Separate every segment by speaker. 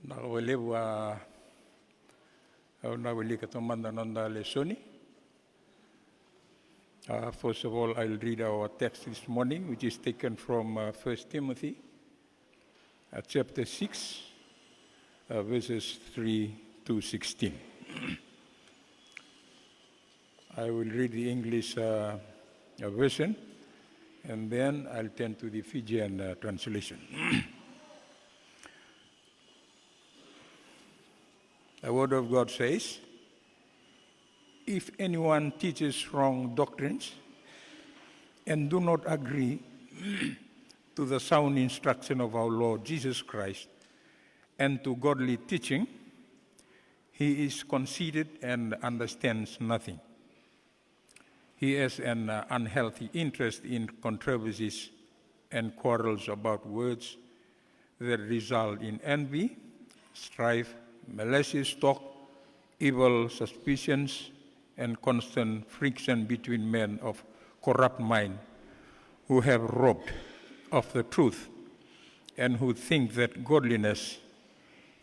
Speaker 1: Nakawalewa nawali katamanda nanda lesoni. First of all, I'll read our text this morning, which is taken from 1 Timothy, chapter 6, verses 3 to 16. I will read the English version, and then I'll turn to the Fijian translation. The Word of God says, if anyone teaches wrong doctrines and do not agree to the sound instruction of our Lord Jesus Christ and to godly teaching, he is conceited and understands nothing. He has an unhealthy interest in controversies and quarrels about words that result in envy, strife, malicious talk, evil suspicions, and constant friction between men of corrupt mind who have robbed of the truth and who think that godliness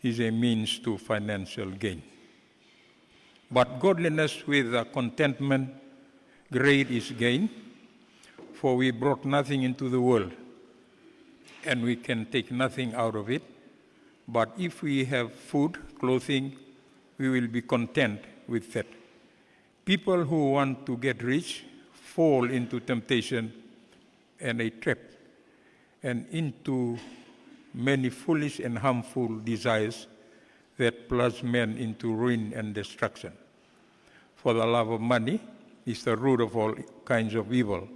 Speaker 1: is a means to financial gain. But godliness with contentment, great is gain, for we brought nothing into the world, and we can take nothing out of it. But if we have food, clothing, we will be content with that. People who want to get rich fall into temptation and a trap, and into many foolish and harmful desires that plunge men into ruin and destruction. For the love of money is the root of all kinds of evil.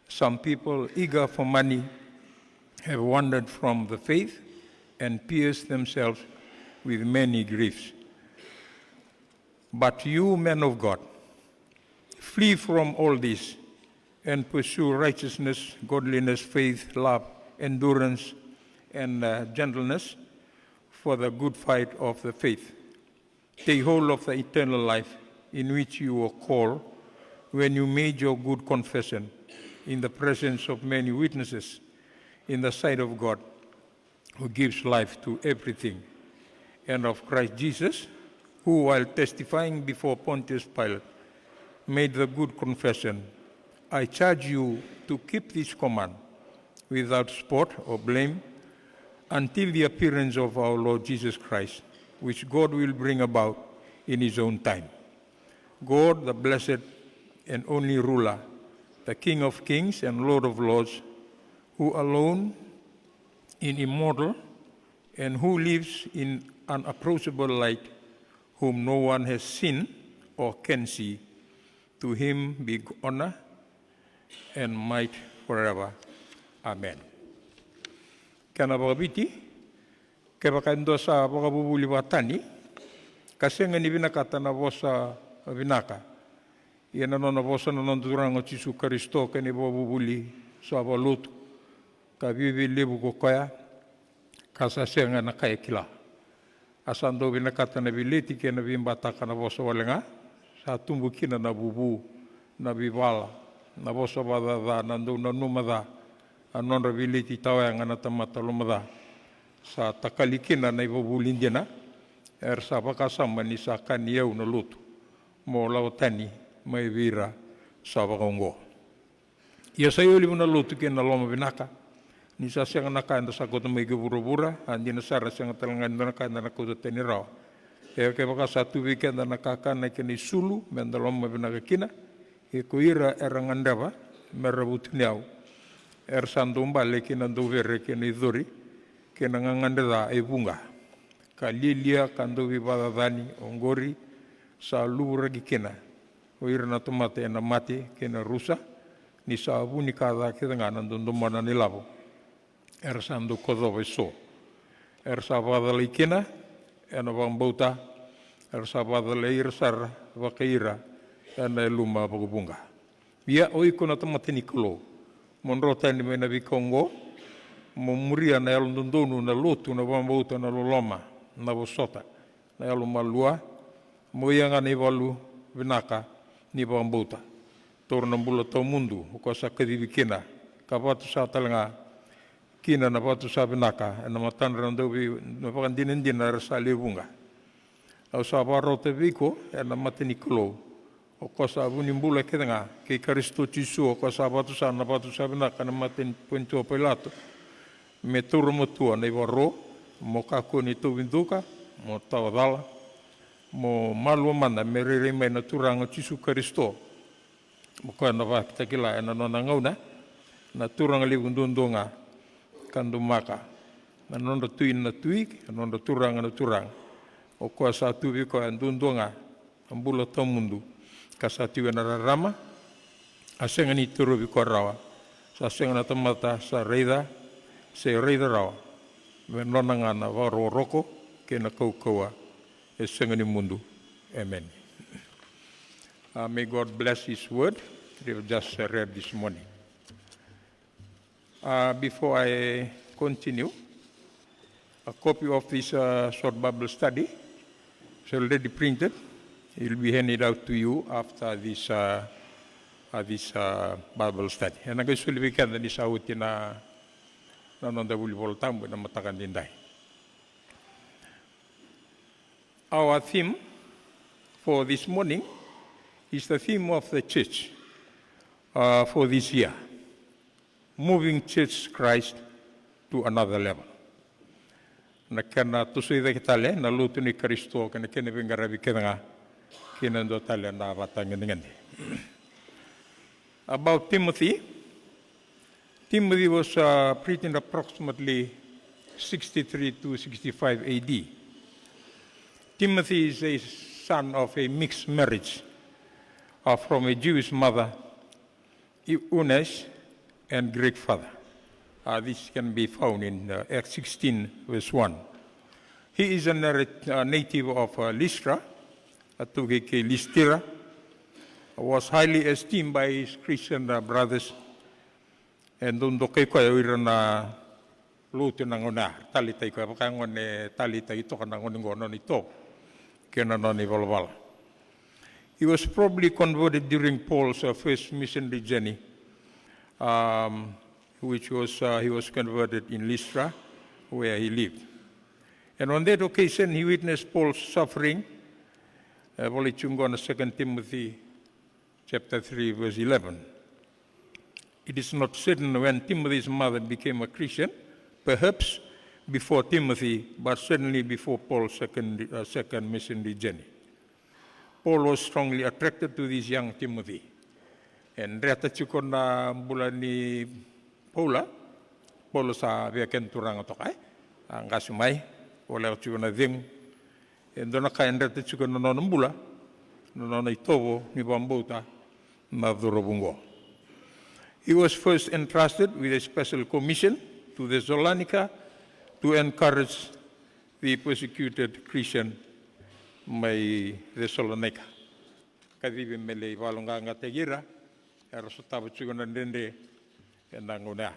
Speaker 1: Some people eager for money have wandered from the faith and pierced themselves with many griefs. But you, men of God, flee from all this and pursue righteousness, godliness, faith, love, endurance, and gentleness for the good fight of the faith. Take hold of the eternal life in which you were called when you made your good confession in the presence of many witnesses, in the sight of God, who gives life to everything, and of Christ Jesus, who, while testifying before Pontius Pilate, made the good confession, I charge you to keep this command without spot or blame until the appearance of our Lord Jesus Christ, which God will bring about in his own time. God, the blessed and only ruler, the King of kings and Lord of lords, who alone is immortal and who lives in unapproachable light, whom no one has seen or can see, to him be honor and might forever. Amen. Kana bagabiti, kebakando sa bagabubuli watani, kasi nga ni binakata na bosa binaka. Iyan na bosa na nandurang at Jesu Kristo kani babubuli sa balut, kabibi libu ko kaya, kasasya nga nakayakila. Asando binakata na biliti kaya na bimbata ka na bosa walenga, sa tumbukin na bubu, na bibala, na bosa badada, nando na numada, anon rabiliti tawa nga natamata lumada, sa takalikin na ibabulin din na, sa pakasama ni sa kaniyaw na luto, mo lawatani, may vira sa bakongo. Iya sayo libo na luto kaya na loma binaka, ni sa siyang nakanda sa kota may gabura-bura, hindi na sara siyang talangan na nakanda na kota teniraw. Kaya kaya baka sa tubig kaya na nakakana kaya ni sulu, may loma binakakina, kuira erangandaba, merabut niyaw, sandong bale kaya nandovere kaya ni dhuri, kaya nangangandada ay bunga. Kalilia kandovi badadani, ongori, sa lubura gikina, kuira na tomate na mati kaya na rusa, ni sa abuni kada kaya nga nandondoma na nilabo. Sando kodobe so. Sa badalikina, ena bang bauta, sa badaleir sar, bakaira, ena luma bagubunga. Bia oiko na tomatini kolo, monrota ni mena bikongo, momuria na elondondonu na lutu na bang bauta na loloma, na bosota, na eluma lua, moyanga ni balu binaka ni bang bauta. Torna mbula tau mundu, uko sa kadibikina, kapatu sa talanga, kina na patu sabinaka na matan rando bi na pakan dinin na rasali bunga au sabaro te viko na matini klo o kosa bunimbula kedanga ke Kristo Jesu o kosa patu sa na patu sabinaka na matin punto pelato me turu motua nei waro mo kako ni tu vinduka mo tawadala mo malu mana me rere mai na turanga Jesu Kristo mo ko na va takila na nona ngauna na turanga li undundunga kandu maka na nona tuin na tuik na nona turanga na turang o ko sa tuvi ko undundunga ambula tomundu kasa tiwe na rama asenga ni turu vi ko rawa sa senga na tamata sa reida se reida rawa me nona ngana waro roko ke na kaukaua e senga ni mundu. Amen. May God bless His word we have just read this morning. Before I continue, a copy of this short Bible study is already printed. It will be handed out to you after this Bible study. And I'm going to be carrying this out in nanonda wuli voltambo na matakan dindai. Our theme for this morning is the theme of the church for this year, moving Church Christ to another level. Na kana tusuida kitale na lutu ni Kristo kana kene bingarabi kenanga kinando tale na batangengende. About Timothy. Timothy was written approximately 63 to 65 AD. Timothy is a son of a mixed marriage from a Jewish mother, Eunice, and Greek father. This can be found in Acts 16, verse 1. He is a native of Lystra, Lystira, was highly esteemed by his Christian brothers, and doon kay ko ira na luto na ngona talitay ko pakangon ne talitay ito kanang ngono nito kenanon ni Valvala. He was probably converted during Paul's first missionary journey, which was he was converted in Lystra, where he lived. And on that occasion, he witnessed Paul's suffering. Volichungon 2 Timothy chapter 3, verse 11. It is not certain when Timothy's mother became a Christian, perhaps before Timothy, but certainly before Paul's second missionary journey. Paul was strongly attracted to this young Timothy. And reta chukon na bulan ni Paula sa veken turang atokay, ang kasumay, wala chukon na ding, and doon na kain reta chukon na nonambula, na itobo ni Bambuta, na durobungo. He was first entrusted with a special commission to Thessalonica to encourage the persecuted Christian may Thessalonica. Kadibi mele walonga ngategira, erosotabo chugona ndende endanguna.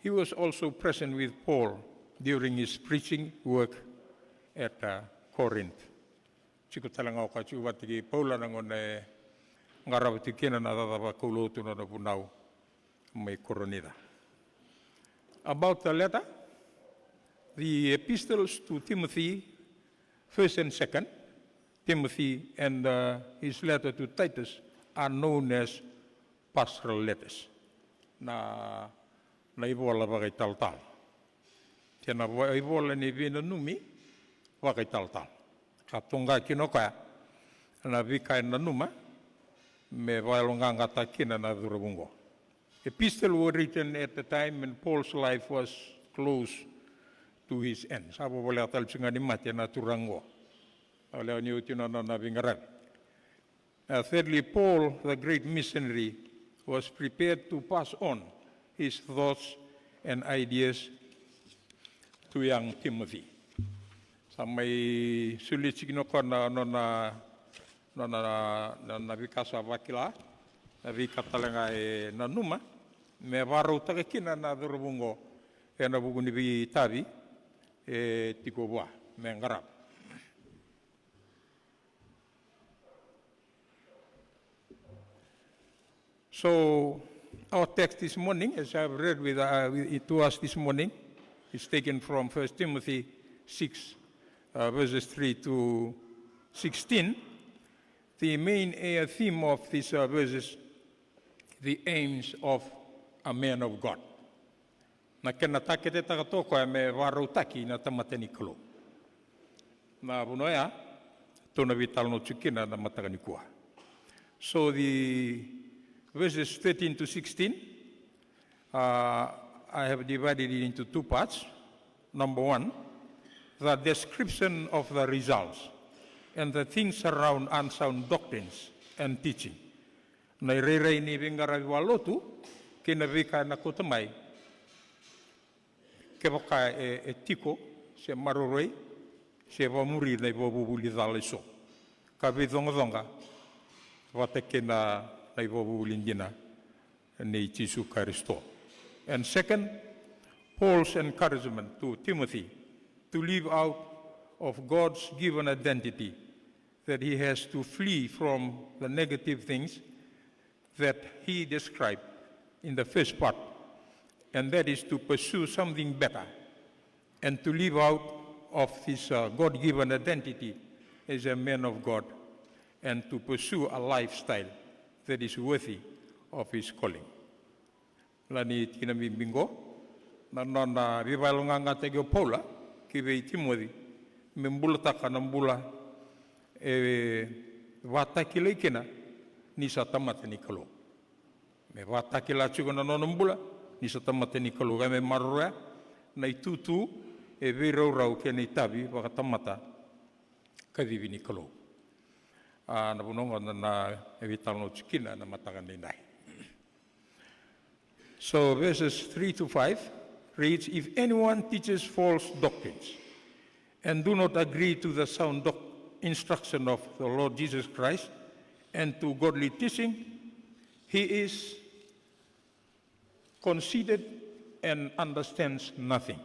Speaker 1: He was also present with Paul during his preaching work at Corinth. Chico talanga ka chuwatigi Paula nangone ngarawati kena na dada kulutu na punau may koronida. About the letter, the epistles to Timothy, 1st and 2nd, Timothy, and his letter to Titus are known as pastoral letters. Na ibola bagay tal-tal. Tiana ibola ni vinanumi bagay tal-tal. Katunga kinoka na vikay na numa me valonga ngata kina na durubungo. Epistles were written at the time when Paul's life was close to his end. Sabo boleh atal singa ni mati na turango. Oleh ni utino na bingaran. Thirdly, Paul, the great missionary, was prepared to pass on his thoughts and ideas to young Timothy. Sampai sulit signokan na vikasa vakila, na vikatalenga na numa, me varu takekina na durubungo, na buguni bi tabi, tikoboa, me ngarap. So, Our text this morning, as I've read to us this morning, is taken from 1 Timothy 6, verses 3 to 16. The main theme of these verses, the aims of a man of God. Na kena take te takatoko e me warau taki na tamateni kalo. Na vunoea, tona vital no tukina na matagani kua. So the verses 13 to 16, I have divided it into two parts. Number one, the description of the results and the things around unsound doctrines and teaching. Nei rei ni vingara walotu, kena vika na kotamai, ke waka e tiko, se maroroi, se wamuri nei wabubuli dhale so. Ka vidonga, wate kena nei wabubuli ndina nei Jesu Christo. And second, Paul's encouragement to Timothy to live out of God's given identity, that he has to flee from the negative things that he described in the first part, and that is to pursue something better and to live out of his God-given identity as a man of God and to pursue a lifestyle that is worthy of his calling. Lani tina bingo, na vivalonga ngata ge Paula, ki vei Timothy, membula taka nambula e wataki leikena ni sa tamata ni kalo. Me wataki la chuko na nambula ni sa tamata ni kalo. Me marua na itutu e vei rau ke ni tabi waka tamata kadivi ni kalo. Na bunonga na evital no chikina na matagan ni nai. So verses 3 to 5 reads, if anyone teaches false doctrines and do not agree to the sound instruction of the Lord Jesus Christ and to godly teaching, he is conceited and understands nothing.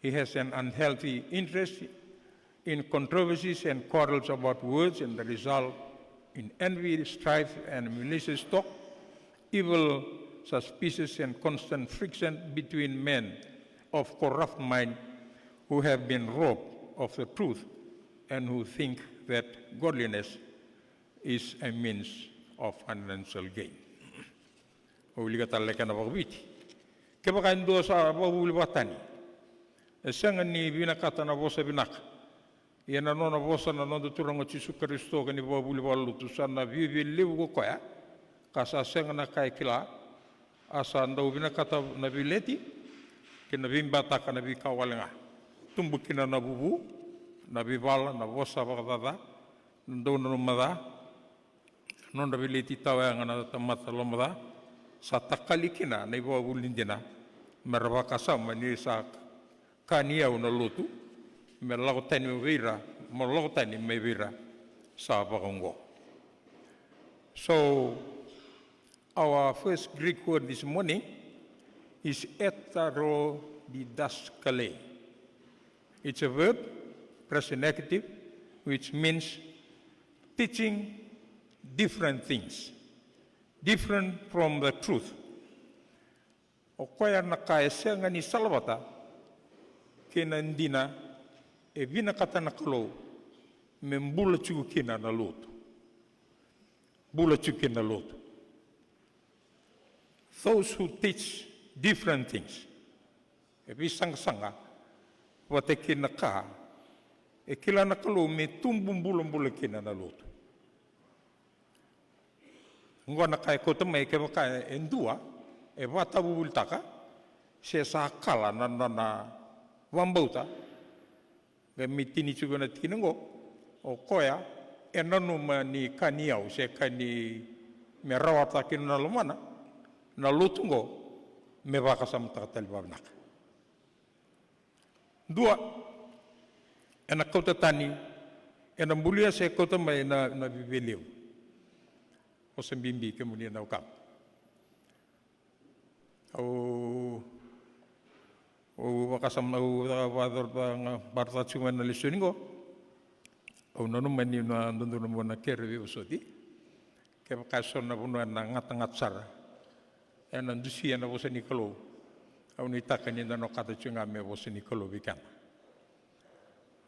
Speaker 1: He has an unhealthy interest in controversies and quarrels about words, and the result in envy, strife, and malicious talk, evil suspicious and constant friction between men of corrupt mind who have been robbed of the truth and who think that godliness is a means of financial gain. Oligata lekana wawiti. Kebaka ndo sa wawuli watani. Esenga ni binakata na vosa binaka. Yana nona vosa na nondo turanga Jesu Kristo kani wawuli walutu sana vivi liu ko koya. Kasa senga na kai kila asa ndau binakata na bileti kina bimbata kana bikawalenga. Tumbukina na bubu na bivala na vosa bagdada ndo no mada nonda bileti tawanga na tamata lomada sa takalikina na iwa ulindina merwaka sama ni sa kania una lutu merlagotani mevira morlagotani mevira sa bagongo. So our first Greek word this morning is heterodidaskale. It's a verb, present negative, which means teaching different things, different from the truth. O kaya nakaesenga ni salvata kena ndina e vina kata nakalo membula chuku kena na lotu. Bula chuku kena lotu. Those who teach different things. E bisang sanga wate kena ka e kila nakalo me tumbumbula kena na lotu. Ngona kai kota mai ke waka endua e wata bubultaka se sa kala na wambauta ge mitini chugona tinengo o koya e nanu mani kaniau se kani me rawata kinna lomana na lutungo me waka samta talbabnak dua ena kota tani ena bulia se kota mai na bibeleu o sembimbi kemudian au kam o wakasam au wador bang barta cuma na listeningo o nonu mani na ndundu na kervi usoti ke wakason na bunu na ngat sar and andusi and was a Nicolo. Only taken in the Nokatachunga me was a Nicolo Vican.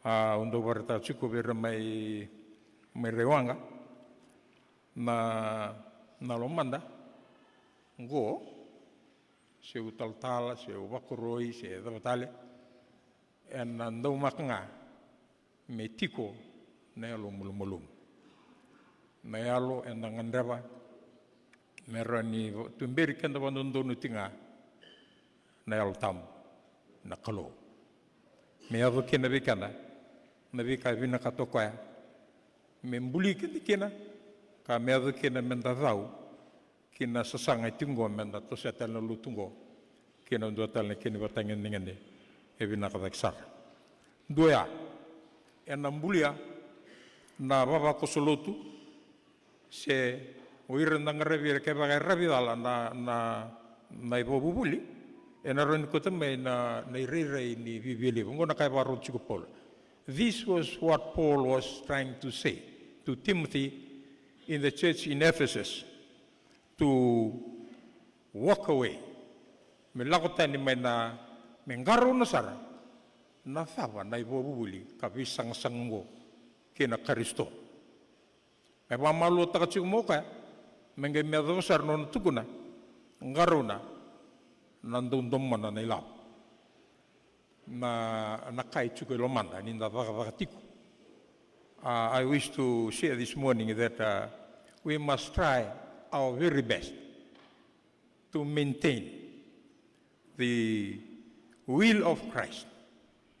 Speaker 1: Undo Varta Chukubir my rewanga na Lomanda go se utaltala se wakuroi se davatale and no makanga me tiko nealo mulumulum nealo and ngandava merani tumberi kanda wandondo nutinga neal tam nakalo me avo kena vikana na vika vina katokoya me mbuli kena ka me avo kena mendazau kina sasanga tingo menda to setel na lutungo kina ndo tal na kini batangen ngene e vina kadaksar doya en ambulia na baba kosolotu se oir nangrevi ke baga ravidala na ibobuli en aron ko tame na irere ni vivili ngona kai baro chikopol. This was what Paul was trying to say to Timothy in the church in Ephesus, to walk away. Me lakotani me na mengaro na sara na thava na ibobuli kabisang sango kina Kristo. E mamalo takachimoka menge medosar non tukuna ngaruna nandundom na nilap na kai chukelomanda ninda vakatiku. I wish to share this morning that we must try our very best to maintain the will of Christ,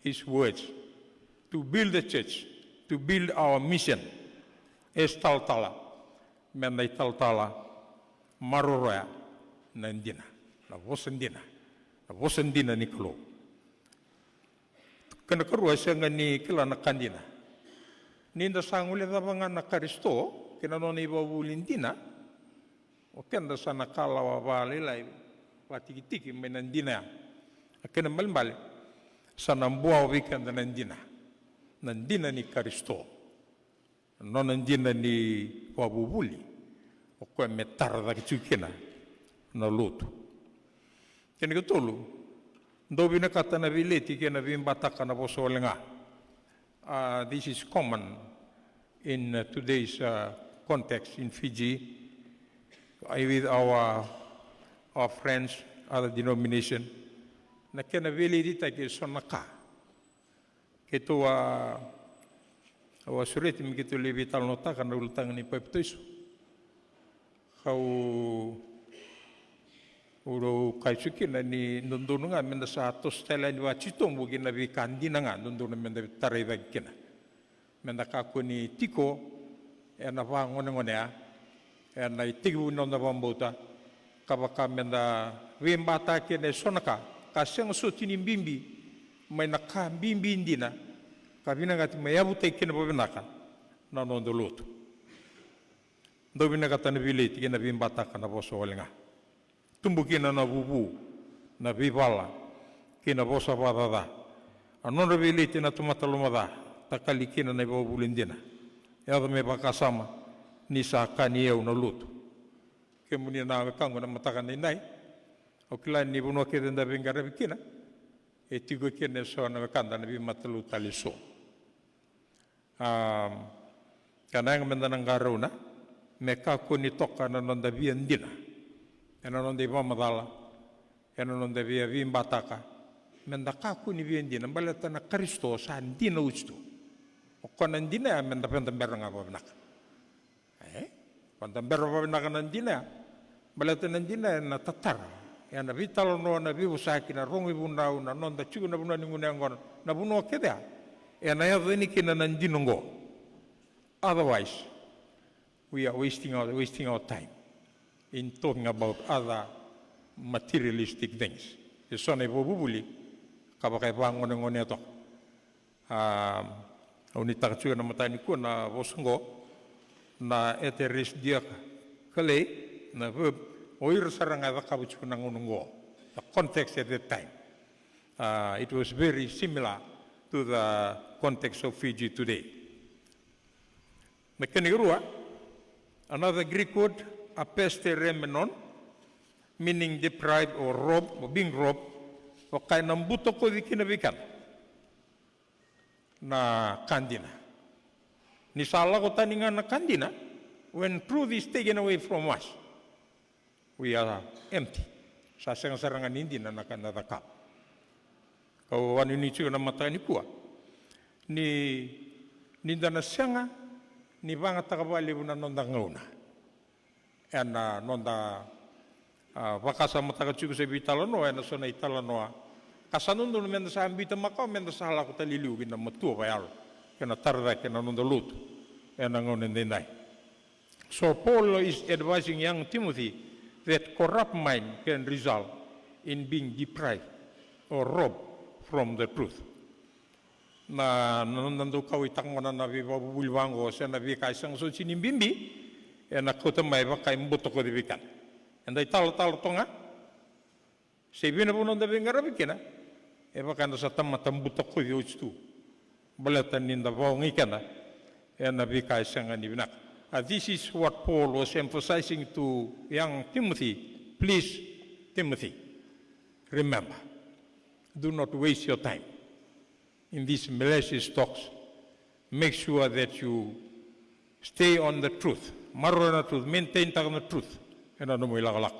Speaker 1: His words, to build the church, to build our mission. Es taltala, menday taltala, maroroya, nandina, na vosandina niklo. Kana karua senga ni kila na kandina. Ninda sangule dabanga na Kristo, kina nona iba bulindina, o kenda sana kala wa vale lai, watikitiki menandina. Kena malmbale, sana mbua wikenda nandina ni Kristo. Non andina ni wabubuli o ko metara da kichukina na lutu kene tolu ndobi na katana vileti kena vimbataka na bosolenga. This is common in today's context in Fiji with our friends other denomination na kena vileti ta ke sonaka ketua awa sureti mikitu lebi tal nota kana ultang ni peptoisu kau uro kaisuki na ni nundono nga menda sa atos tela ni wachitong bugi na bi kandina nga nundono menda tarai bagkina menda kako ni tiko na pa ngone ya na itigu non na bambota kabaka menda wimbata kene sonaka kaseng sotini bimbi may naka bimbi indina kabina ngati mayabuta ikina babinaka na nondo luto dobina katana bileti kina bimbata kana boso walenga tumbu kina na bubu na bibala kina bosa badada anonda bileti na tumatalumada takali kina na bobulindina yada me bakasama ni sakani eu na luto kemuni na kango na matakan nai okila ni buno kedenda bingara bikina etigo kene so na kanda na bimatalu taliso kanang mendanang garuna meka kuni toka na nonda biandina ena nonda ibamadala ena nonda bia bimbataka mendaka kuni biandina balata na Kristo sa andina usto okona andina menda pendamberanga babnak pendamber babnak andina balata andina na tatar ena vital no na bibusaki na rongi bunau na nonda chugu na bunani ngunengon na buno kedea ena ya veni kina nandinongo. Otherwise, we are wasting our time in talking about other materialistic things. Isone bobubuli kabakai bangon ngone to. Unita chuga na matani ko na bosongo na eteris dia kale na verb oir saranga da kabuchu na ngonongo. The context at that time. It was very similar to the context of Fiji today. Mekanigurua, another Greek word, apeste remenon, meaning deprived or robbed or being robbed, o kai na mbuto ko di kinabikan na kandina. Ni sala ko taninga na kandina, when truth is taken away from us, we are empty. Sa sarangan hindi na nakanadakap. Kau wanu ni chuo na mata ni kua. Ni ninda na sianga ni vanga takabali na nonda ngauna. Ena nonda wakasa mata chuo sa bitalano ena sona italano. Kasanundo na menda sa ambita makao menda sa hala ko taliliu gina matua bayalo. Kena tarda kena nonda lutu. Ena ngauna nindai. So Paul is advising young Timothy that corrupt mind can result in being deprived or robbed from the truth. Na nanando kau itang mana na viva bulwango sa na vika isang so sinimbimbi e na kota mai ba kai mboto ko dibikan. And ay tal tonga se bina punon da bengara bikena e ba kana sa tamata mboto ko dio stu. Balatan ninda ba ngikana e na vika isang ani binak. This is what Paul was emphasizing to young Timothy. Please, Timothy, remember, do not waste your time in these malicious talks. Make sure that you stay on the truth, marona truth, maintain the truth. Ena no ilagalak.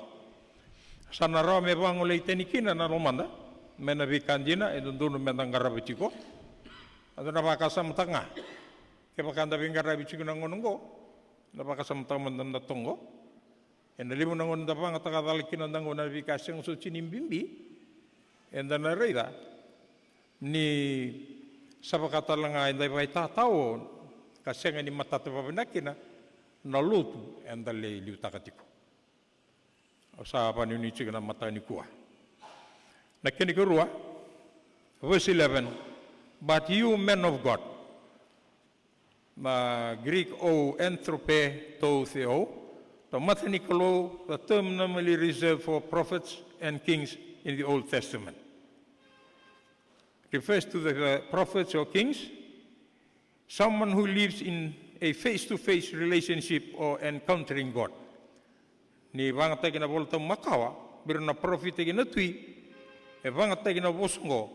Speaker 1: Sana raw me bango le tenikina na romanda, mena vikandina e dundu mena ngarabitiko. Aduna bakasam tanga. Ke bakanda vingarabitiko nangonongo. Napakasamtaman na tongo. E nalimu nangon da pang takadalikin na nangon na bikasyang so chinimbimbi. E na reida ni sabakata lang ay bay tatao kasi nga ni matatapabinakina na lutu e dali liutakatiko. Sa panunichig na mata ni kuwa. Nakinikirua, verse 11, but you men of God, Greek o anthrope to theo, the mathematical, the term normally reserved for prophets and kings in the Old Testament. Refers to the prophets or kings, someone who lives in a face-to-face relationship or encountering God. Ni vangata kina volta makawa, pero na prophet kina tui, e vangata kina bosongo,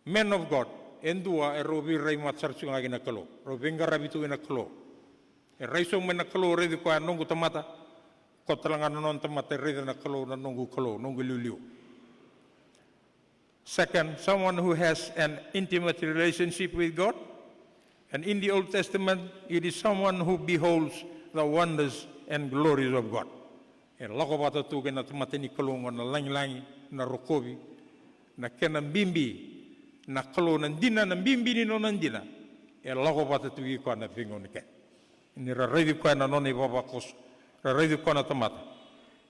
Speaker 1: men of God, endua e robi rei matsarchunga gina kalo robi ngarabitu gina kalo e raiso mena kalo redi ko nongu tamata ko talanga non tamata redi na kalo nongu liu. Second, someone who has an intimate relationship with God, and in the Old Testament it is someone who beholds the wonders and glories of God. E lako bata tu gina tamata ni kalo na langi na rokobi na kena bimbi na kalo nandina na bimbini no nandina e lago bata tu ko na pingo ni ke ni raredi ko na noni baba kos raredi ko na tamata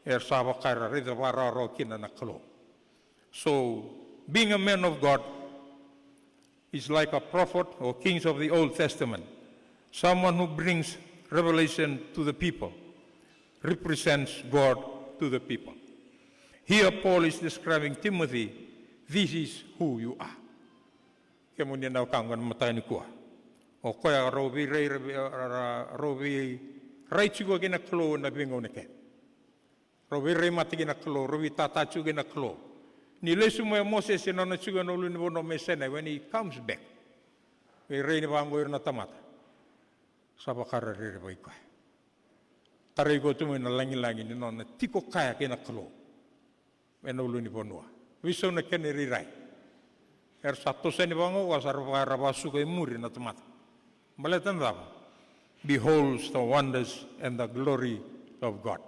Speaker 1: e saba kara redi bara ro kina na kalo. So being a man of God is like a prophet or kings of the Old Testament, someone who brings revelation to the people, represents God to the people. Here Paul is describing Timothy, this is who you are. Kemudian na kangan mata ni kuah. O kaya robi rai chugo gina klo na bingo ne ke. Robi rai mati gina klo, robi tata chugo gina klo. Ni lesu mo Moses na na chugo no lu ni bono mesena when he comes back. We rai ni bango na tamata. Sabakara rai bai kuah. Tarai ko tumo na langi ni no na tiko kaya gina klo. When lu ni bono. Wiso na kene rai. Satu seni bango wasar rabasu kay muri na tomata. Maletan dava. Beholds the wonders and the glory of God.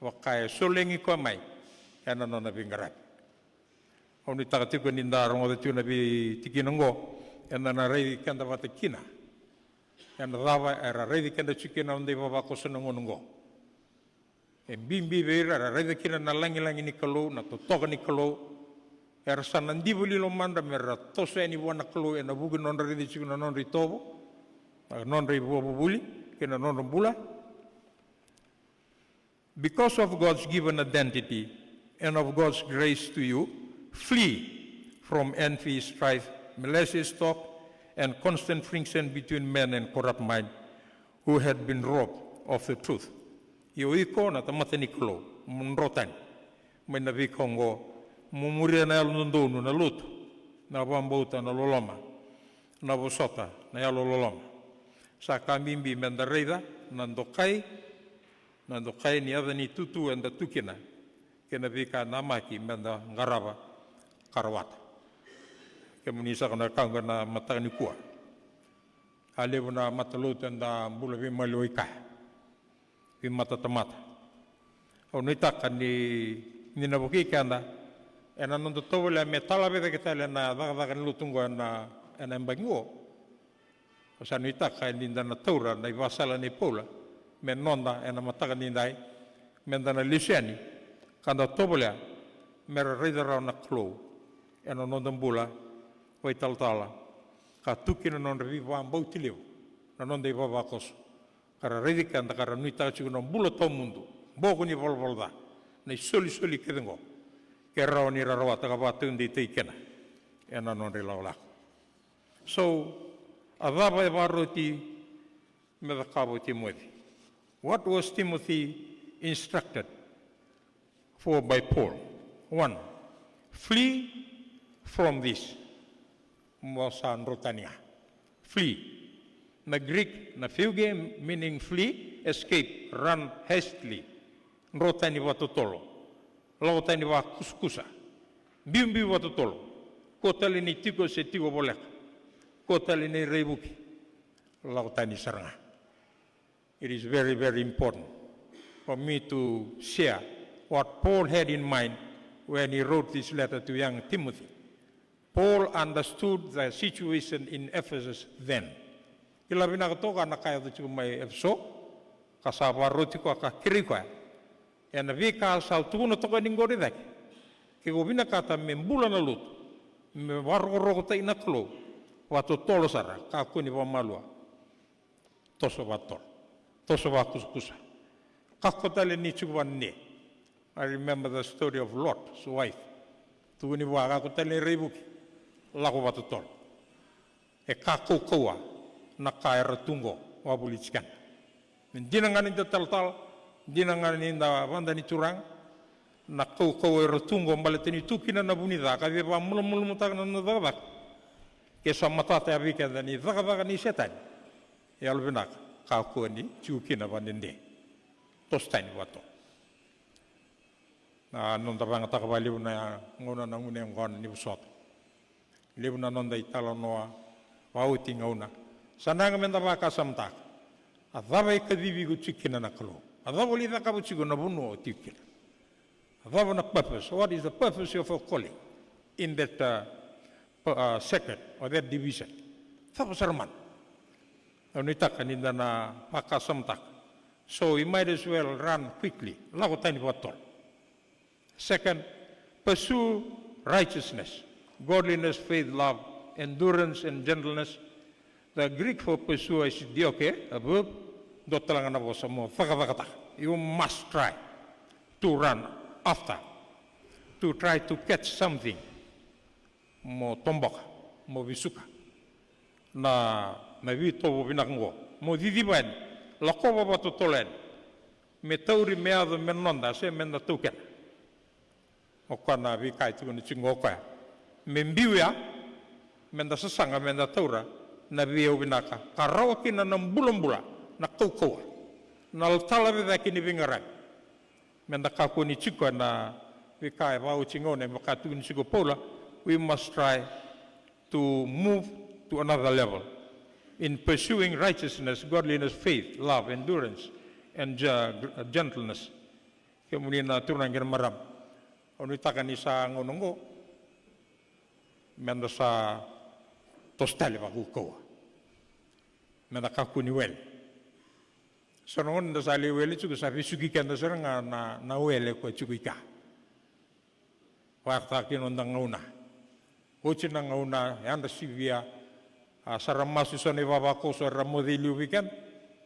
Speaker 1: Wakaya solengi ko mai. Yana no na bingarat. Oni takati ko nindarong o tu na bi tikinongo. Yana na rei kanda vata kina. Yana dava era rei kanda chikina onde baba ko sonongongo. E bimbi vera rei kina na langi ni kalo na totoka ni kalo. Era sanandi buli lo manda mera toso eni wana klo ena bugu non redi chikuna non ritobo non ribo buli kena non bula. Because of God's given identity and of God's grace to you, flee from envy, strife, malicious talk, and constant friction between men and corrupt mind who had been robbed of the truth. Iyo iko na tamata ni klo munrotan mai na vikongo mumuria na yalu nondonu na lutu na wambauta na loloma na vosota na yalu loloma sa kamimbi menda reida na ndokai ni ada ni tutu enda tukina kena vika namaki menda ngarava karawata kemunisa kana kanga na matani kua alevu na mataluta enda bula vi maloika vi mata tamata o nitaka ni na boki kanda ena nondo tole me tala veda que tale na daga lutungo na embango o sa nitaka ni na taura na vasala ni pola me nonda ena mataka ni dai me na lisiani kanda tobole me reidera na klo ena nondo bula oi tala ka tukina non reviva ambautileu na nonda iva vakos kara redika anda kara nuita chiku non bula to mundo bogo ni volvolda nei soli kedengo ke rao ni rarawa taka watundi teikena ena non relaula so avava varoti me the kabo Timothy. What was Timothy instructed for by Paul? 1. Flee from this. Mosan rotania. Flee. Na Greek, na fuge meaning flee, escape, run hastily. Rotani watotolo. Lautani wa kuskusa. Bimbi watotolo. Kotali ni tiko se tiko bolek. Kotali ni reibuki. Lautani saranga. It is very, very important for me to share what Paul had in mind when he wrote this letter to young Timothy. Paul understood the situation in Ephesus then. Kila bina katoka na kaya tu mai Efeso, kasaba roti ko ka kirikwa. Ena vika sal tuno toka ningori dak. Ke gobina kata membula na lut. Me warro ta inaklo. Watu tolo sara ka kuni wa malua. Toso watol. Toso wa kuskusa. Kakotale ni chuwane. I remember the story of Lot's wife. Tuni wa kakotale reibuki. Lago watu tol. E kakokoa na kaira tungo wa bulichkan. Dinangan inda tal dinangan inda wanda ni turang na kokoa tungo maleteni tukina na bunida ka beba mulmul mutak na nadabak. Ke samatata abika ni daga ni setan. E albenak ka ko ni chukina bandende. Tostani wato. Na nonda bang takabali na ngona na ngune ngon ni busot. Lebu na nonda itala noa wauti ngauna. Sananga menda baka samtak. Adaba ikadivi gu chikina na kalo. Adaba li daka buchigo na bunu o tikina. Adaba na purpose. What is the purpose of a calling in that second or that division? Thapa sarman. Unitaka ninda na baka samtak. So you might as well run quickly. Lago tani watol. Second, pursue righteousness, godliness, faith, love, endurance, and gentleness. The Greek for pursue is dioke, a verb. You must try to run after, to try to catch something. Mo tombok, mo visuka. Na vito vinango, mo didiban. Lakoba batotolen. Me tauri meado menonda se menda tuken. Okana vikai tu ni chingoka. Membiwa menda sasanga menda taura na vio vinaka. Karawaki na nambulambula na kaukawa. Na altala veda kini vingaran. Menda kako ni chiko na vikai vau chingone makatu ni chiko pola. We must try to move to another level in pursuing righteousness, godliness, faith, love, endurance, and gentleness. Kemudian turun angin maram. Onitakan isa ngonongo, menda sa tostali baguko, menda kakuni wel. Sonon da sali wel juga sa visuki kanda serang na wel ko chukika. Wakta kinondang nguna, uci nang nguna yanda sivia. Saramasu sone babako so ramodili weekend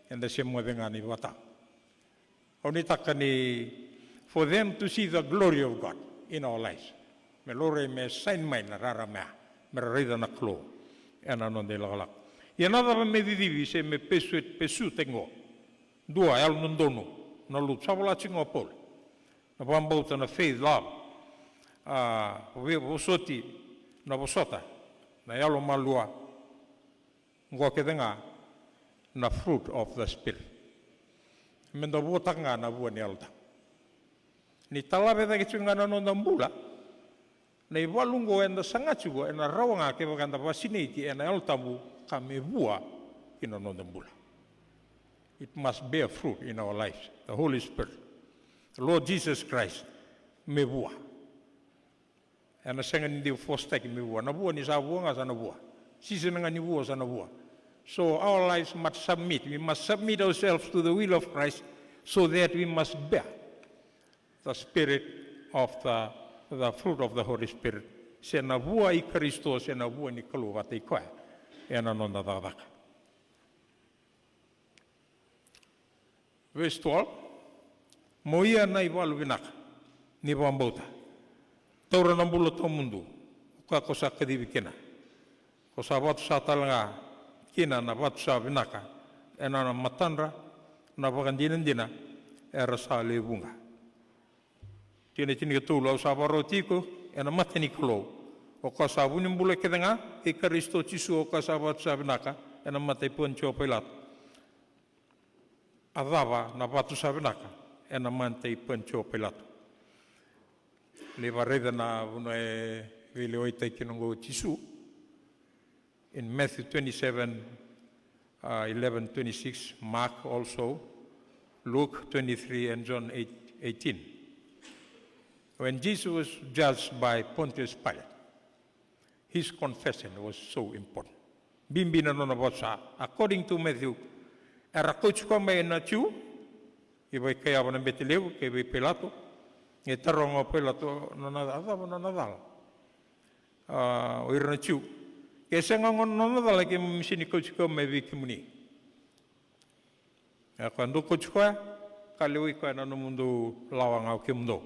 Speaker 1: and the same modengani wata. Onitakani for them to see the glory of God in our lives. Me lore me sign mine rara me rida na klo and anon de la. Yanada me divi se me pesu tengo. Dua el nondono na lu sabola chingo pol. na pambauta na faith, love, vosoti na vosota, na yalo malua, ngokedenga na fruit of the Spirit. Menda votanga na vua ni alta. Ni talabeda kichungana no nambula, na ivalungo enda sangachugo, ena rawanga ke vakanda vasiniti, ena altabu kame vua ina no nambula. It must bear fruit in our lives. The Holy Spirit, the Lord Jesus Christ, me vua. Ena senga ni fostek me vua. Na vua ni sa vua nga sana vua. Sisi nga ni vua sana vua. So our lives must submit. We must submit ourselves to the will of Christ so that we must bear the spirit of the fruit of the Holy Spirit. Se na vua I Kristo, se na vua ni kaluwa te koe. Ena nonda dadaka. Verse 12. Moia na iwalu vinaka. Ni wambauta. Taura nambula to mundu. Ka kosa kadibikena. Kosa watu sa talanga kina na watu sa vinaka. Ena na matandra na wakandinandina era sa levunga. Tine ka tulu au sa warotiko ena mateni kulo. O ka sa wunimbula kedanga e Kristo Tisu o ka sa watu sa vinaka ena matei poncho Pilato. Adava na watu sa vinaka ena matei poncho Pilato. Le vareda na uno e vile oita kinongo Tisu. In Matthew 27, 11, 26, Mark also, Luke 23, and John 18. When Jesus was judged by Pontius Pilate, his confession was so important. Bimbina nona botsa, according to Matthew, era coach come na tiu, iba kaya wana beteleu, kaya Pilato, e tarongo Pilato nona adava nona dal. Oirna tiu. Kaya sengangon nona dal ke misini coach come vi kimuni. Quando coach ko kaliwi ko na no mundo lawang au kimdo.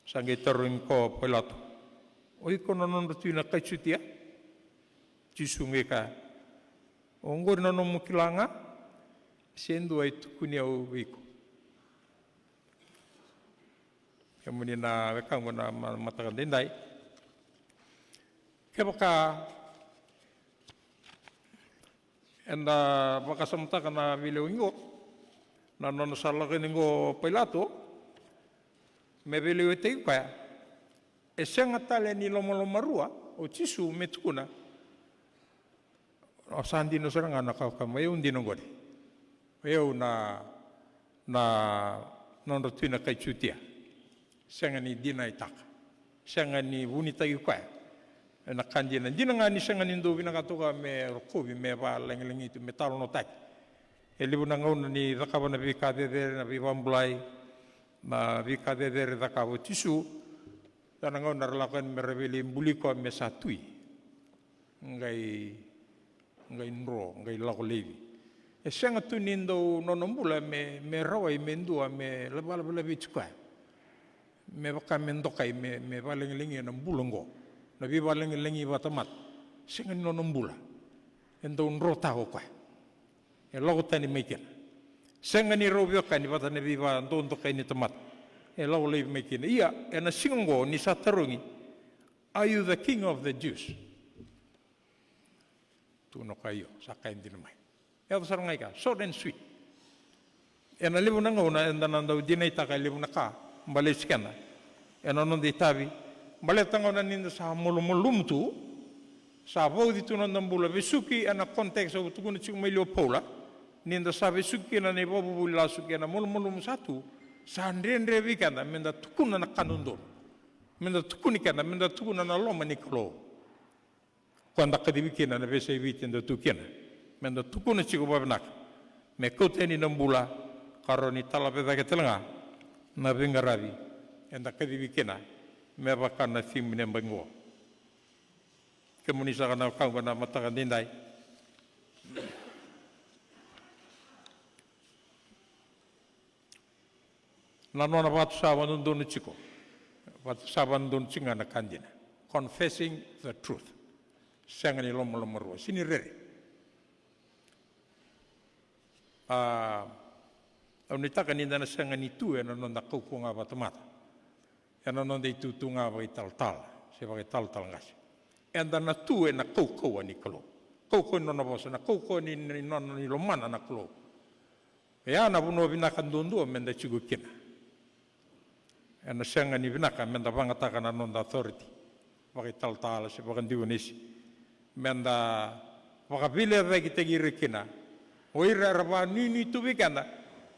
Speaker 1: Sangi taring ko Pilato. Oi ko non tuina kachutia. Tisunge ka. Ongor na no mukilanga sendo ai tukuni au wiko. Kemuni na kang na matakan dindai. Kebaka enda baka samta kana vilewingo na non salakingo Pilato me vilewite kaya esenga tale ni lomolomarua o Tisu metukuna o sandi no seranga na ka mai undi no gode eu na non rotina kai chutia senga ni dina itaka senga ni unita kaya na kanji na dina nga ni senga ni ndo vina katoka me rokobi me ba lengelengi tu metalo no tak elibu na ngauna ni rakawa na vika dedere na vivambulai na vika dedere rakawa Tisu dan ngauna relakan mereveli mbuliko me satui ngai nro ngai lako levi e senga tu nindo nonombula me rawai me ndua me lebala levi chukwa me baka me ndokai me ba lengelengi na mbulongo na viva lengi vatamat senga no nombula endo nrota ko e logo tani mekin senga ni robio kan vata ne viva ndo kai ni tamat e logo le mekin ia e na singo ni satarungi are you the king of the Jews tu no kayo sa kain dinamai e o sarngai ka short and sweet e na lebu nanga una enda nanda dinai ta ka lebu naka mbalesikana e no non ditavi Baletang ona ninda sa molumulum tu sa vau di tu nambula vesuki ana konteks o tu kuna chik melio pola ninda sa vesuki na ne bobu bula suki na molumulum satu sa ndendre vikanda menda tukuna na kanundon menda tukuni kana menda tukuna na loma niklo kwanda kadibikina na vese vitenda tukina menda tukuna chik babnak me koteni nambula karoni talapeda ketelanga na vingaravi enda kadibikina me baka na thim ne bango kemuni sa kana kang na matakan dindai na nona batu sa wanun don chiko batu sa wanun don chinga na kandina confessing the truth sangani lomolomoro sini rere au ni taka ni dana sanga ni tu e na nonda kauko nga batamata. E na nonda i tu nga wa i tal, se wa i tal ngasi. E dana tu e na kauko ni kalo. Kauko ni nona bosa, na kauko ni nona ni lomana na kalo. E ana puno vinaka ndundua menda chigo kina. E na sanga ni vinaka menda vangataka na nonda authority. Wa i tal se wa kandiwa nisi. Menda wakavile reki tegi rekina. Oira raba nini tu vikanda.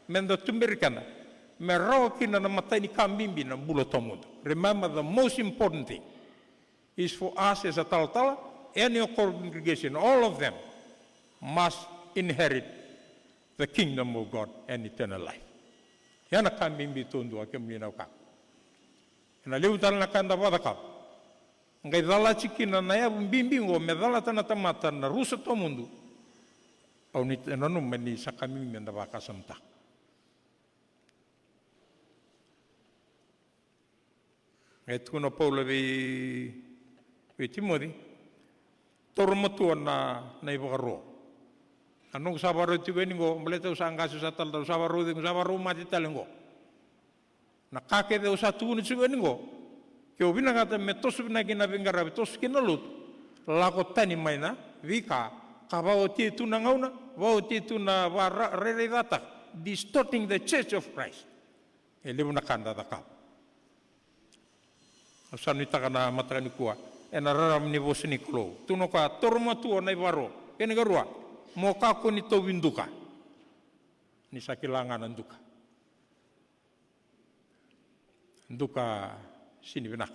Speaker 1: Menda tumbirikanda. Me rawa kina na matani kambimbi na bula tomundo. Remember, the most important thing is for us as a Talatala and your congregation, all of them must inherit the kingdom of God and eternal life. Yana kambimbi tundu akemlina ukak. Na leu talana kanda wadakap. Ngai dala chikina na ya bimbingo me dala tana tamata na rusa tomundo. Au ni nanu meni sakami menda baka samtak. E tuna Paula vi Timothy tormatua na ibagaro. Anong sabaro tigo ningo maleta usanga sa tal sabaro ding sabaro mati talengo. Nakake de usatu ni tigo ningo. Ke obina kata metos bina kina bingara betos kina lut. Lako tani maina vika kabao ti tuna ngauna, bao ti tuna rere data distorting the church of Christ. Ele na kanda dakap. Sanu taka na mataka ni kua e na raram ni vosi ni klo tuno ka torma tuo na ibaro kene garua mo kako ni to winduka ni sakilanga na nduka sini benak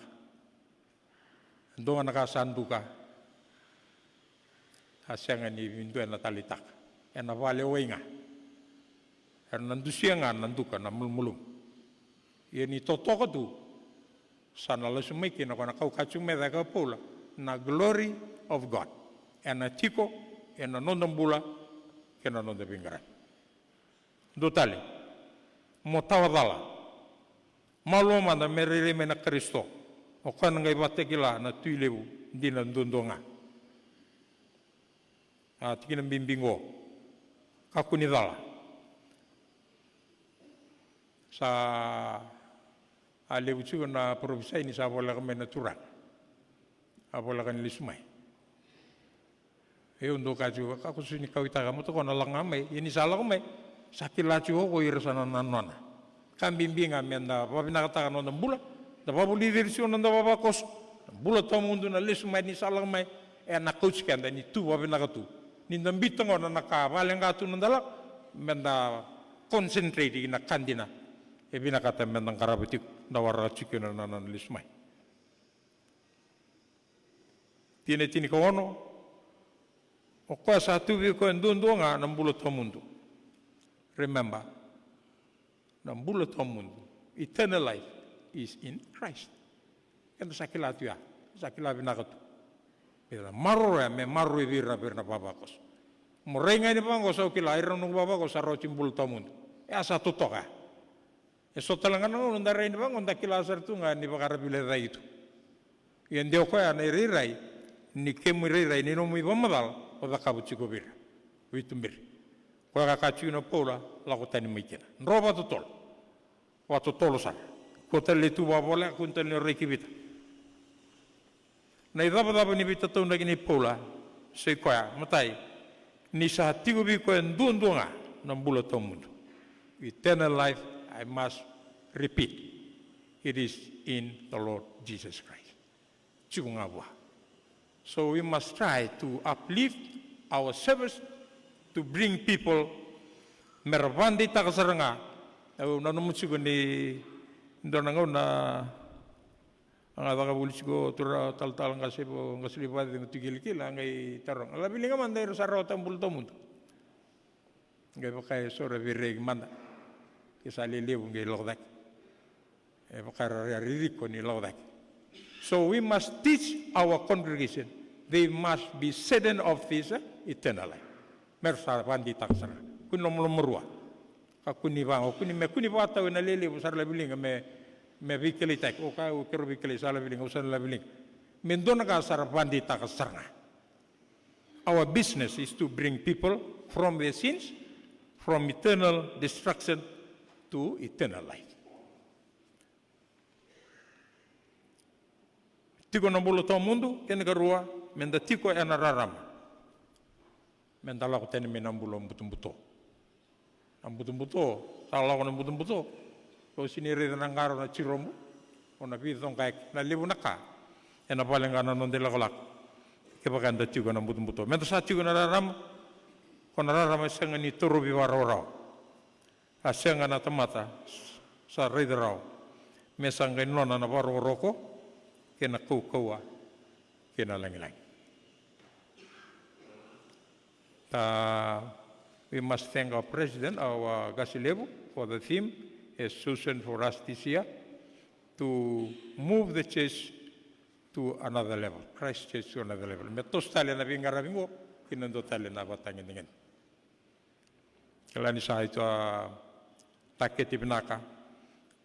Speaker 1: ndonga naka sanduka asyanga ni windu na talitak e na vale wenga nandusianga nanduka na mulmulum ye ni totoko tu sana lasu maiki na kona kau kacume da ka pula na glory of God and a tiko and a nondambula and a nondabingara dotale motawadala maloma na merere mena Kristo o kana ngai batekila na tuilebu dina ndondonga a tikina bimbingo kakunidala sa ale ucu na provinsi ini sa bola kami natural, abola kan lismai. Untuk kaju, aku sini kau ita kamu tu kau nalang amai, ini salah kami, sakit laju aku irasan nana. Kami bimbing kami anda, bapak nak katakan nanda bula, dah bapak lidirisi nanda bapak kos, bula tamu untuk na lismai ini salah kami, nak coach kan, ini tu bapak nak tu, ni nambi tengok nanda kawal yang katu nanda lah, menda concentrate di nak kandina. Ebina kata mendang karabitik dawara cikina nanan lismai. Tini kawono, o kwa satu vi ko ndundonga nambulo tomundu. Remember, nambulo tomundu. Eternal life is in Christ. Kan sakila tu ya, sakila binakatu. Bila maru ya me maru vira birna babakos. Morenga ni bangos au kila iron nung babakos aro cimbul tomundu. Ya satu toka. Eso talangan nung ndara ini bang onda kilasar tu nggak ni bakar bila rai itu. Yang dia kau ya neri rai, ni kemu rai ni nomi bamadal, oda kabuci kubir, witumbir. Kau kakak cuci no pola, laku tani mikir. Nroba tu tol, waktu tolosan. Kau terlihat tu bawa kau terlihat rai kibita. Na idapa ni bita tu ndak ni pola, sekoya matai. Ni saat tiga bi kau ndundunga nambula tomundu. Eternal life. I must repeat, it is in the Lord Jesus Christ. So we must try to uplift our service to bring people merabandi takasaranga. Nanu mucigo ni ndonango na ang ataka bulisigo tura tal ngasilipa ng tigil-kila ngay tarong. Alabili nga man dahil sa rotang bulto mundo. Ngay pa kayo sora vireg manda. Kisali liu ngi logdak. Bakar ririko ni logdak. So we must teach our congregation. They must be saddened of this eternal life. Mersa bandi taksara. Kun lomrua. Kakuni bang, kuni bata na lele usar labiling me vikeli tak. O ka o kero vikeli sala biling usar labiling. Mendona ka sar bandi taksara. Our business is to bring people from their sins, from eternal destruction to eternal life. Tiko na bolo tau mundu, kene karua, menda tiko e na rarama. Menda lako tene me nambulo mbutumbuto. Nambutumbuto, sa lako na mbutumbuto, ko sinire na ngaro na chiromu, o na pitong kaik, na libu na ka, e na paling na nondela kolak. Kepakanda tiko na mbutumbuto. Menda sa tiko na rarama, ko na rarama senga ni turu biwarorao. A senga na tamata, sa reidarao, mesanga nona na waroroko, kena kau-kaua, kena langi-langi. We must thank our president, our Gasilevu, for the theme has chosen for us this year to move the church to another level, Christ Church to another level. Me tos tali na bingara bingo, kinando tali na batangin dengan. Kalani sa ito taketi binaka,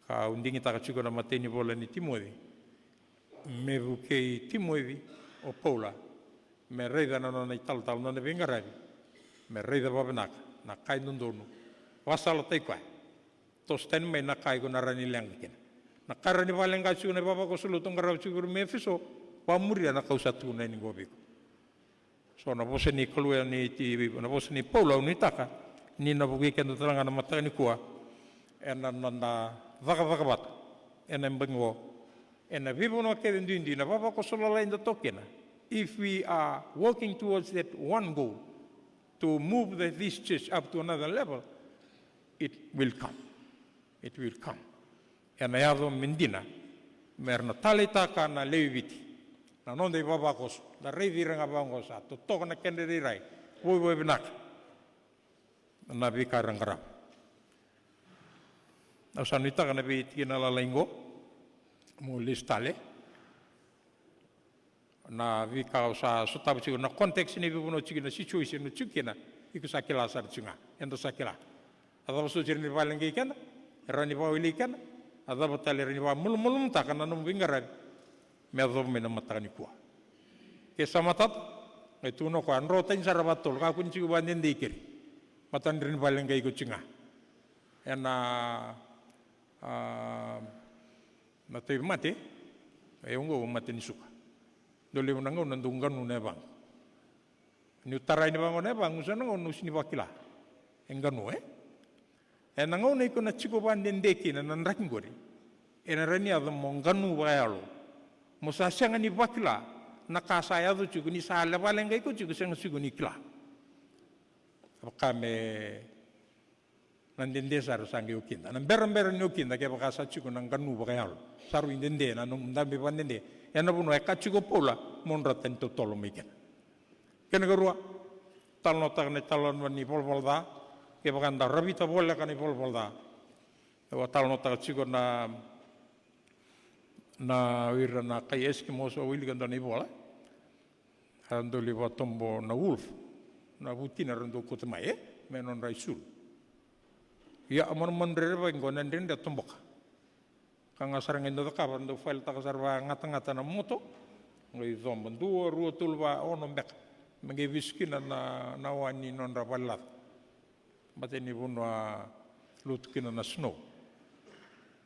Speaker 1: ka undingi takachiko na mateni bola ni Timothy. Me vukei Timoevi o Paula, me reida na nona i tal nona vingaravi, me reida babanaka, na kai nundonu, wasala tai kwa, tos ten me na kai ko na rani langikin. Na karani valenga chu na baba ko sulutong garau chu me fiso, wa muria na kausatu na ni gobiko. So na bose ni kalua ni ti na bose ni Paula ni taka, ni na vukei kendo talanga na mata ni kuwa, ena na vaka ena mbengo. And people no care doing na papa ko solo in the tokena. If we are working towards that one goal to move this church up to another level, it will come. It will come. And I have mendina, merna talita na leviti. Na non de papa ko da reviranga bangosa to tokana kenderi rai. Wo binak. Na bikarangara. Na sanita kana bi tina la lengo. Mo listale na vika sa sutabu chigo na konteks ni bibuno chigo na situation no chukina iku sakila sar chunga endo sakila ada so jirni balengi kana rani bawili kana ada batale rani ba mulum takana no bingara me ado me na matani kwa ke samatat itu no ko anro tan sarabatul ka kun chigo bandin dikir matan rin balengi iku chunga ena na te mate e ungo mate ni suka dole unanga nandungan ne bang ni utara ni bang ne bang usana ngonu sini wakila enganu e nango ne ko na chiko banden deki na nanrakin gori e na rani ado monganu bayalo musa sanga ni wakila na kasaya do chugo ni sala balengai ko chugo sanga chugo ni kila apakame nandende saru sangi ukinda na beran ni ukinda ke baka sachu ko nang kanu bakayal saru indende na nung dambe pandende yana buno e kachu ko pola monra tento tolo miken ken garua talno tagne talon ni polda ke baka nda rabita bolla kan polda wa talno ta chu ko na wira na kai eskimo so wili kan ni bola ando li wa tombo na wolf na butina rendo ko tamae menon raisul ya amon mandre ba ngonan din da tumbok kanga sarang endo ka bando file ta sarwa ngata na moto ngai zomban duo ruo tulba ono mbek menge wiskina na wani non ra ballat bateni bunwa lutkina na snow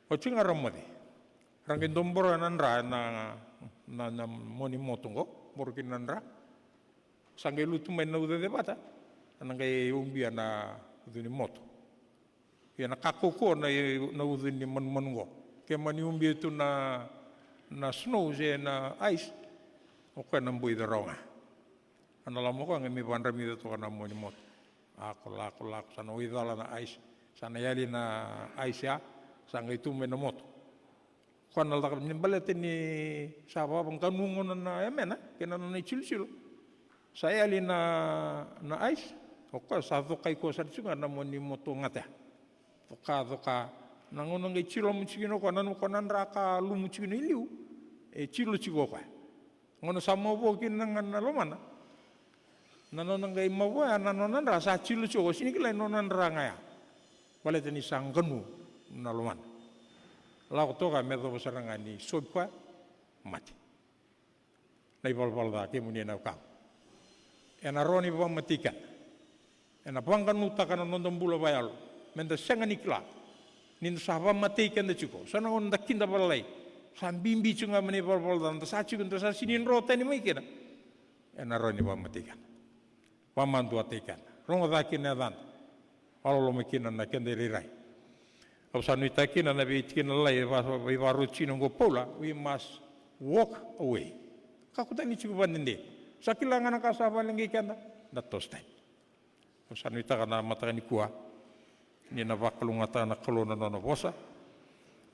Speaker 1: o chinga ramade rangin dombora nan ra na moni motongo borkin nan ra sangai lutu men na ude bata nangai umbia na duni moto ya na kakoko na udin ni mango ke mani umbi itu na snow je na ice o ka na mbui ronga ana la mo ko ngemi bandra mi to na mo ni mot ako la sana widala na ice sana yali na ice ya sanga itu me na mot ko na la ni balete ni saba bang kanungon na emena ke na ni chilchil saya yali na ice o ka sa to kai ko sa tsunga na mo ni moto ngata toka nangono ngai chilo muchigino ko nan raka lu muchigino iliu e chilo chigo kwa ngono samo bo kin nang na lomana nanono ngai mawo nanono rasa chilo chigo sini kila nonan ranga ya bale tani sanganu na lomana la ko toka me do saranga ni soppa mati nai bol da ke muni na ka ena roni bo matikan ena bangkan utakana nondom bulo bayalo menda senga nikla nin sava matei kanda chuko sana on da kinda balai san bimbi chunga mani bal dan ta sa chukun ta sa sinin rota ni mai kena ena roni ba matei kan pa mandu atekan ronga da kina dan alo me kina na kende rirai au sanu itakina na be kina lai va ruchino go pola we must walk away kakuta ni chuko bandinde sakilanga na kasava lengi kanda da tostai au sanu itakana matani kuah ni na vakalungata na kalona na vosa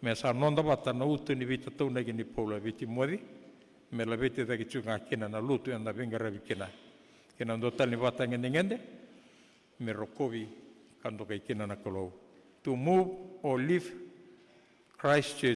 Speaker 1: me sa nonda bata na utu ni vita tona ni pola viti mori me la viti da kichunga kina na lutu na vengara vikina kina ndo tali bata ngende me rokovi kando kai kina na kolo to move or leave Christ Church